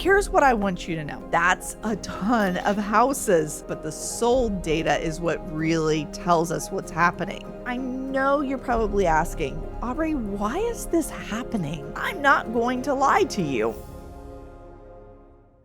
here's what I want you to know. That's a ton of houses, but the sold data is what really tells us what's happening. I know you're probably asking, Aubree, why is this happening? I'm not going to lie to you.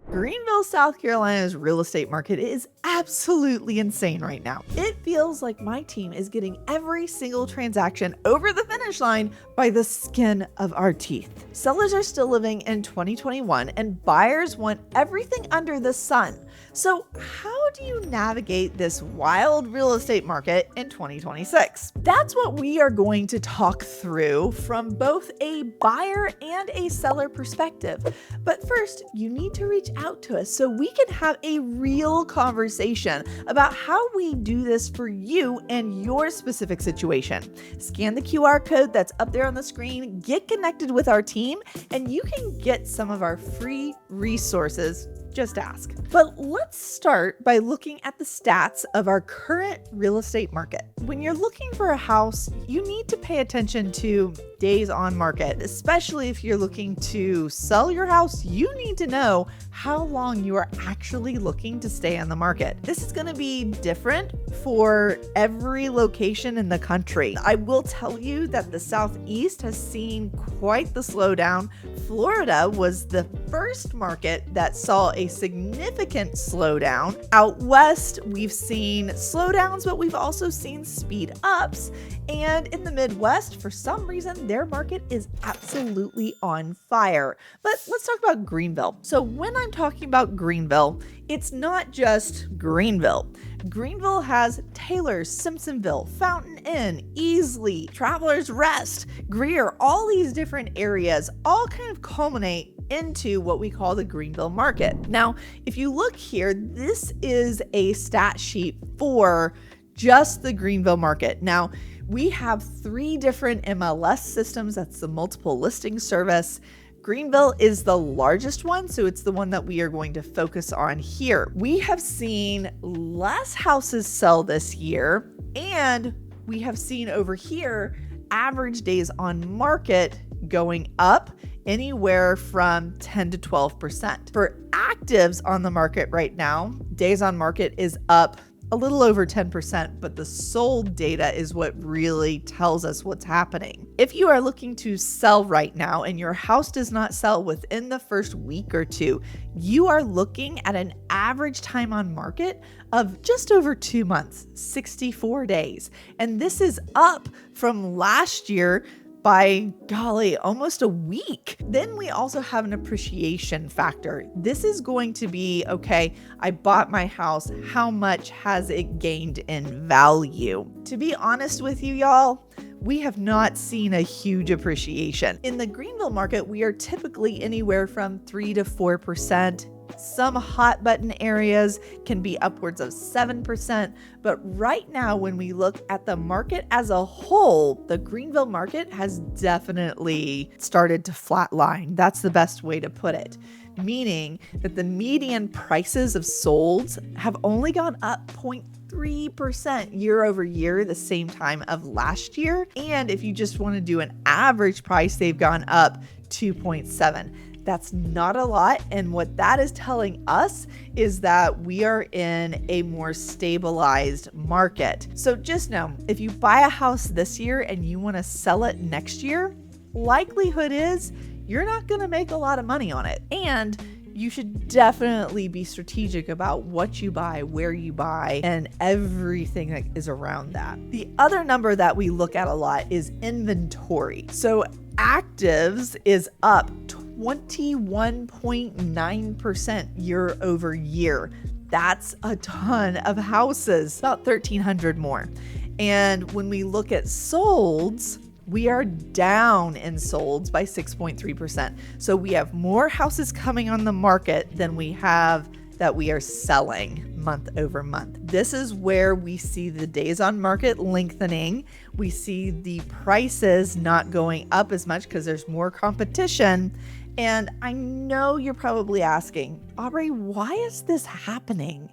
Greenville, South Carolina's real estate market is absolutely insane right now. It feels like my team is getting every single transaction over the finish line by the skin of our teeth. Sellers are still living in 2021 and buyers want everything under the sun. So how do you navigate this wild real estate market in 2026? That's what we are going to talk through from both a buyer and a seller perspective. But first, you need to reach out to us so we can have a real conversation about how we do this for you and your specific situation. Scan the QR code that's up there on the screen, get connected with our team, and you can get some of our free resources. Just ask. But let's start by looking at the stats of our current real estate market. When you're looking for a house, you need to pay attention to days on market, especially if you're looking to sell your house. You need to know how long you are actually looking to stay on the market. This is going to be different for every location in the country. I will tell you that the Southeast has seen quite the slowdown. Florida was the first market that saw a significant slowdown. Out west, we've seen slowdowns, but we've also seen speed ups. And in the Midwest, for some reason, their market is absolutely on fire. But let's talk about Greenville. So when I'm talking about Greenville, it's not just Greenville. Greenville has Taylor, Simpsonville, Fountain Inn, Easley, Travelers Rest, Greer, all these different areas all kind of culminate into what we call the Greenville market. Now, if you look here, this is a stat sheet for just the Greenville market. Now, we have 3 different MLS systems. That's the multiple listing service. Greenville is the largest one, so it's the one that we are going to focus on here. We have seen less houses sell this year, and we have seen over here average days on market going up anywhere from 10 to 12%. For actives on the market right now, days on market is up a little over 10%, but the sold data is what really tells us what's happening. If you are looking to sell right now and your house does not sell within the first week or 2, you are looking at an average time on market of just over 2 months, 64 days. And this is up from last year by golly, almost a week. Then we also have an appreciation factor. This is going to be, okay, I bought my house. How much has it gained in value? To be honest with you, y'all, we have not seen a huge appreciation. In the Greenville market, we are typically anywhere from 3 to 4%. Some hot button areas can be upwards of 7%, but right now when we look at the market as a whole, the Greenville market has definitely started to flatline. That's the best way to put it, meaning that the median prices of solds have only gone up 0.3% year over year, the same time of last year. And if you just want to do an average price, they've gone up 2.7%. That's not a lot. And what that is telling us is that we are in a more stabilized market. So just know, if you buy a house this year and you want to sell it next year, likelihood is you're not going to make a lot of money on it. And you should definitely be strategic about what you buy, where you buy, and everything that is around that. The other number that we look at a lot is inventory. So actives is up 21.9% year over year. That's a ton of houses, about 1,300 more. And when we look at solds, we are down in solds by 6.3%. So we have more houses coming on the market than we have that we are selling month over month. This is where we see the days on market lengthening. We see the prices not going up as much because there's more competition. And I know you're probably asking, Aubree, why is this happening?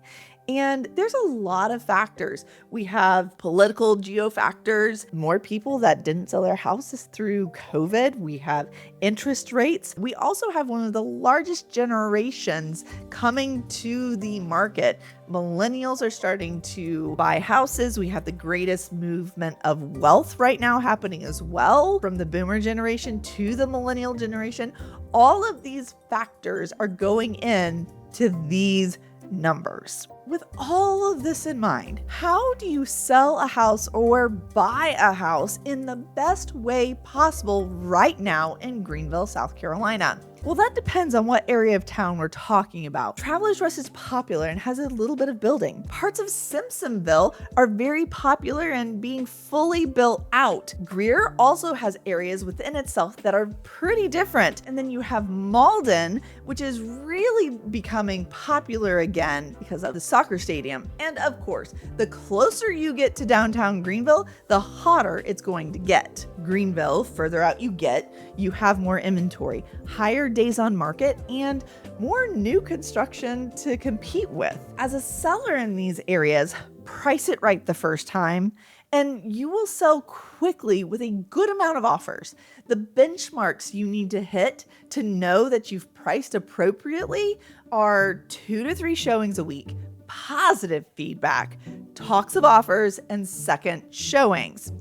And there's a lot of factors. We have political geofactors, more people that didn't sell their houses through COVID. We have interest rates. We also have one of the largest generations coming to the market. Millennials are starting to buy houses. We have the greatest movement of wealth right now happening as well, from the boomer generation to the millennial generation. All of these factors are going in to these numbers. With all of this in mind, how do you sell a house or buy a house in the best way possible right now in Greenville, South Carolina? Well, that depends on what area of town we're talking about. Travelers Rest is popular and has a little bit of building. Parts of Simpsonville are very popular and being fully built out. Greer also has areas within itself that are pretty different. And then you have Malden, which is really becoming popular again because of the soccer stadium. And of course, the closer you get to downtown Greenville, the hotter it's going to get. Greenville, further out you get, you have more inventory, higher days on market, and more new construction to compete with. As a seller in these areas, price it right the first time, and you will sell quickly with a good amount of offers. The benchmarks you need to hit to know that you've priced appropriately are 2 to 3 showings a week, positive feedback, talks of offers, and second showings.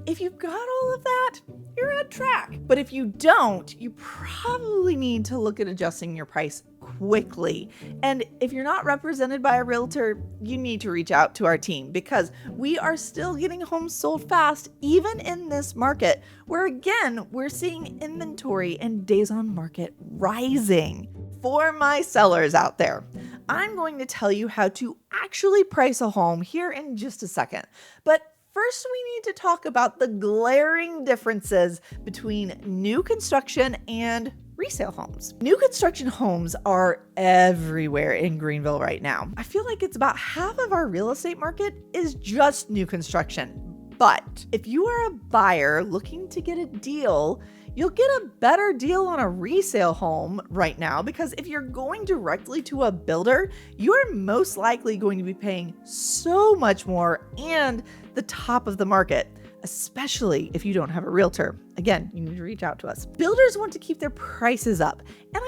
If you've got all of that, you're on track. But if you don't, you probably need to look at adjusting your price quickly. And if you're not represented by a realtor, you need to reach out to our team, because we are still getting homes sold fast, even in this market, where again, we're seeing inventory and days on market rising. For my sellers out there, I'm going to tell you how to actually price a home here in just a second. But first, we need to talk about the glaring differences between new construction and resale homes. New construction homes are everywhere in Greenville right now. I feel like it's about half of our real estate market is just new construction. But if you are a buyer looking to get a deal, you'll get a better deal on a resale home right now, because if you're going directly to a builder, you're most likely going to be paying so much more and the top of the market, especially if you don't have a realtor. Again, you need to reach out to us. Builders want to keep their prices up, and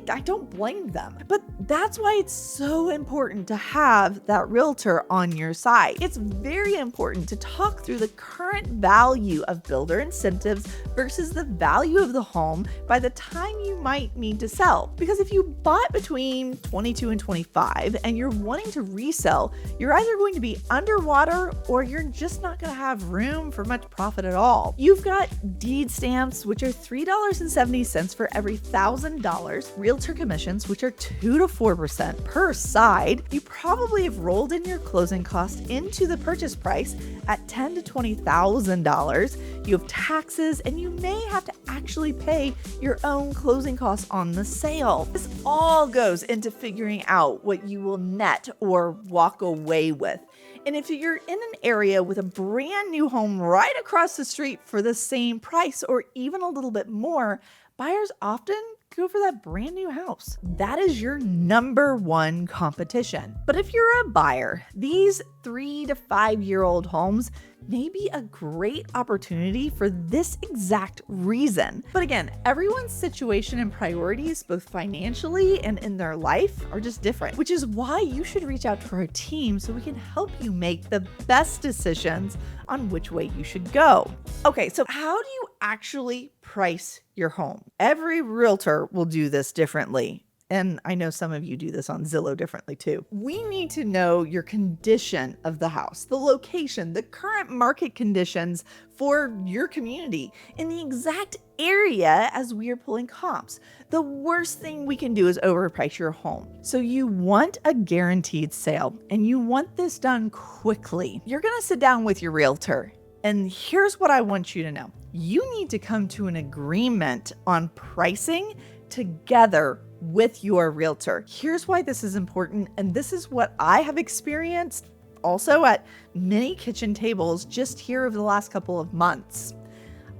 I don't blame them. But that's why it's so important to have that realtor on your side. It's very important to talk through the current value of builder incentives versus the value of the home by the time you might need to sell. Because if you bought between 22 and 25 and you're wanting to resell, you're either going to be underwater or you're just not going to have room for much profit at all. You've got deed stamps, which are $3.70 for every $1,000, realtor commissions, which are 2 to 4% per side. You probably have rolled in your closing costs into the purchase price at $10,000 to $20,000. You have taxes, and you may have to actually pay your own closing costs on the sale. This all goes into figuring out what you will net or walk away with. And if you're in an area with a brand new home right across the street for the same price or even a little bit more, buyers often go for that brand new house. That is your number one competition. But if you're a buyer, these 3 to 5 year old homes may be a great opportunity for this exact reason. But again, everyone's situation and priorities, both financially and in their life, are just different, which is why you should reach out to our team so we can help you make the best decisions on which way you should go. Okay, so how do you actually price your home? Every realtor will do this differently. And I know some of you do this on Zillow differently too. We need to know your condition of the house, the location, the current market conditions for your community in the exact area as we are pulling comps. The worst thing we can do is overprice your home. So you want a guaranteed sale and you want this done quickly. You're going to sit down with your realtor, and here's what I want you to know. You need to come to an agreement on pricing together with your realtor. Here's why this is important, and this is what I have experienced also at many kitchen tables just here over the last couple of months.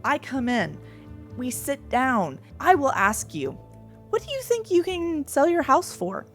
I come in, we sit down, I will ask you, what do you think you can sell your house for?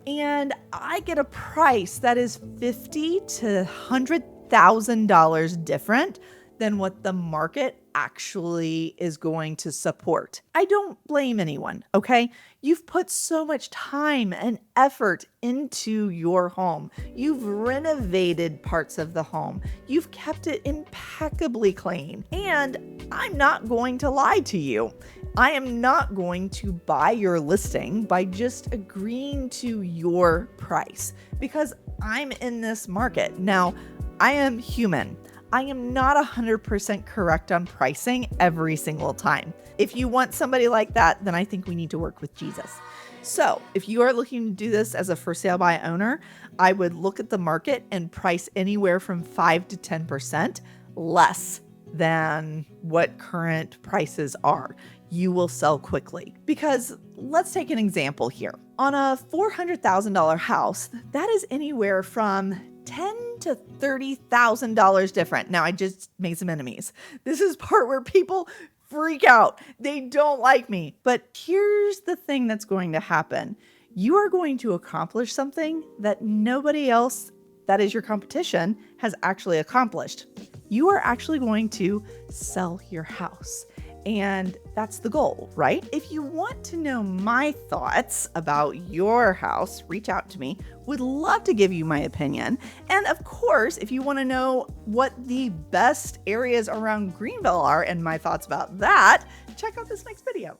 and I get a price that is $50,000 to $100,000 different than what the market actually is going to support. I don't blame anyone, okay? You've put so much time and effort into your home. You've renovated parts of the home. You've kept it impeccably clean. And I'm not going to lie to you. I am not going to buy your listing by just agreeing to your price because I'm in this market. Now, I am human. I am not 100% correct on pricing every single time. If you want somebody like that, then I think we need to work with Jesus. So if you are looking to do this as a for sale by owner, I would look at the market and price anywhere from 5 to 10% less than what current prices are. You will sell quickly. Because let's take an example here. On a $400,000 house, that is anywhere from $10,000 to $30,000 different. Now I just made some enemies. This is part where people freak out. They don't like me. But here's the thing that's going to happen. You are going to accomplish something that nobody else that is your competition has actually accomplished. You are actually going to sell your house. And that's the goal, right? If you want to know my thoughts about your house, reach out to me. Would love to give you my opinion. And of course, if you want to know what the best areas around Greenville are and my thoughts about that, check out this next video.